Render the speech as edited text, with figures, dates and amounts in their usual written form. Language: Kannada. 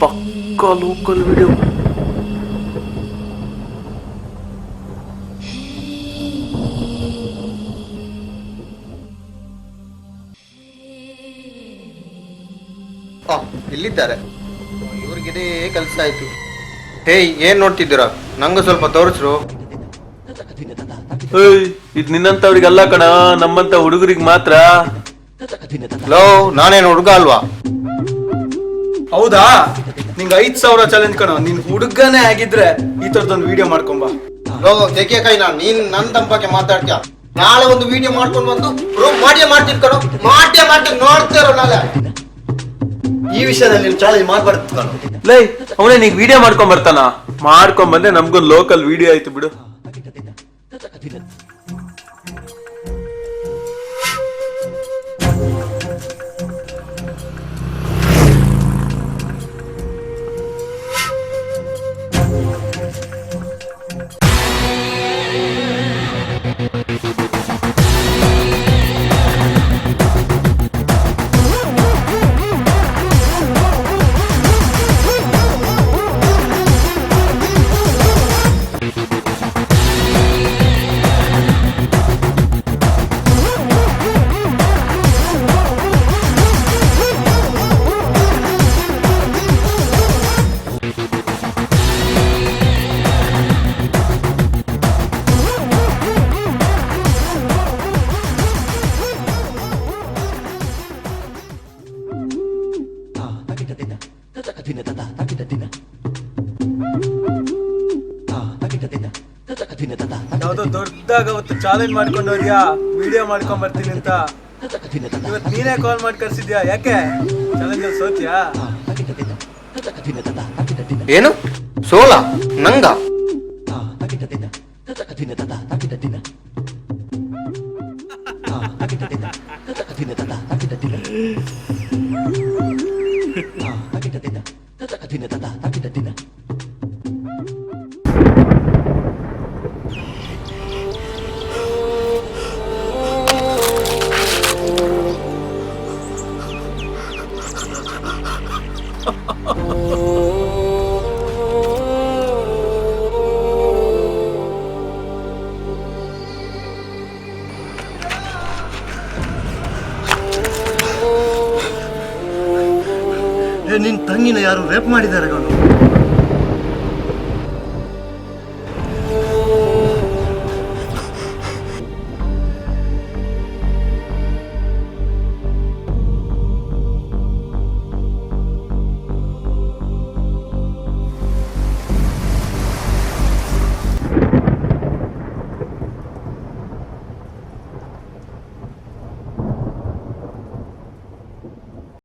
ಪಕ್ಕಾ ಲೋಕಲ್ ವಿಡಿಯೋ. ಇಲ್ಲಿದ್ದಾರೆ. ಇವ್ರಿಗಿದೇ ಕೆಲಸ ಆಯ್ತು. ಹೇಯ್, ಏನ್ ನೋಡ್ತಿದ್ದೀರಾ? ನಂಗೆ ಸ್ವಲ್ಪ ತೋರಿಸ್ರು. ಇದು ನಿನ್ನಂತವ್ರಿಗಲ್ಲ ಕಣ, ನಮ್ಮಂತ ಹುಡುಗರಿಗೆ ಮಾತ್ರ. ಲೋ, ನಾನೇನು ಹುಡುಗ ಅಲ್ವಾ? ಹೌದಾ? ನಿಂಗೆ 5,000 ಚಾಲೆಂಜ್ ಕಣ. ನೀನ್ ಹುಡುಗನೇ ಆಗಿದ್ರೆ ಈ ತರದೊಂದು ವಿಡಿಯೋ ಮಾಡ್ಕೊಂಬ. ಲೋ, ತೆಗಿಯ ಕೈನಾ. ನೀನ್ ನನ್ನ ತಂಪಕ್ಕೆ ಮಾತಾಡ್ತೀಯ. ನಾಳೆ ಒಂದು ವಿಡಿಯೋ ಮಾಡ್ಕೊಂಡು ಬಂದು ಪ್ರೂಫ್ ಮಾಡಿಯೇ ಮಾಡ್ತೀನಿ ಕಣೋ. ಮಾಡ್ತೀನಿ, ನೋಡ್ತೀರೋ ನಾಳೆ. ಈ ವಿಷಯದಲ್ಲಿ ನೀನು ಚಾಲೆಂಜ್ ಮಾಡ್ಬಾರ್ದು ಕಣೋ. ಲೈ, ಅವನೇ ನೀಗ್ ವಿಡಿಯೋ ಮಾಡ್ಕೊಂಡ್ ಬರ್ತಾನ. ಮಾಡ್ಕೊಂಡ್ ಬಂದೆ, ನಮ್ಗೊಂದು ಲೋಕಲ್ ವಿಡಿಯೋ ಆಯ್ತು ಬಿಡು. ಯಾವ್ದೋ ದೊಡ್ಡದಾಗ ಅವತ್ತು ಚಾಲೆಂಜ್ ಮಾಡ್ಕೊಂಡವ್ರಿಯಾ ವಿಡಿಯೋ ಮಾಡ್ಕೊಂಡ್ ಬರ್ತೀನಿ ಅಂತ. ಇವತ್ತು ನೀನೇ ಕಾಲ್ ಮಾಡಿ ಕರ್ಸಿದ್ಯಾ. ಯಾಕೆ ಚಾಲೆಂಜ್ ಅಲ್ಲಿ ಸೋತ್ಯಾ? ಏನು ಸೋಲ? ನಂಗ ನಿನ್ ತಂಗಿನ ಯಾರು ರೇಪ್ ಮಾಡಿದ್ದಾರೆ.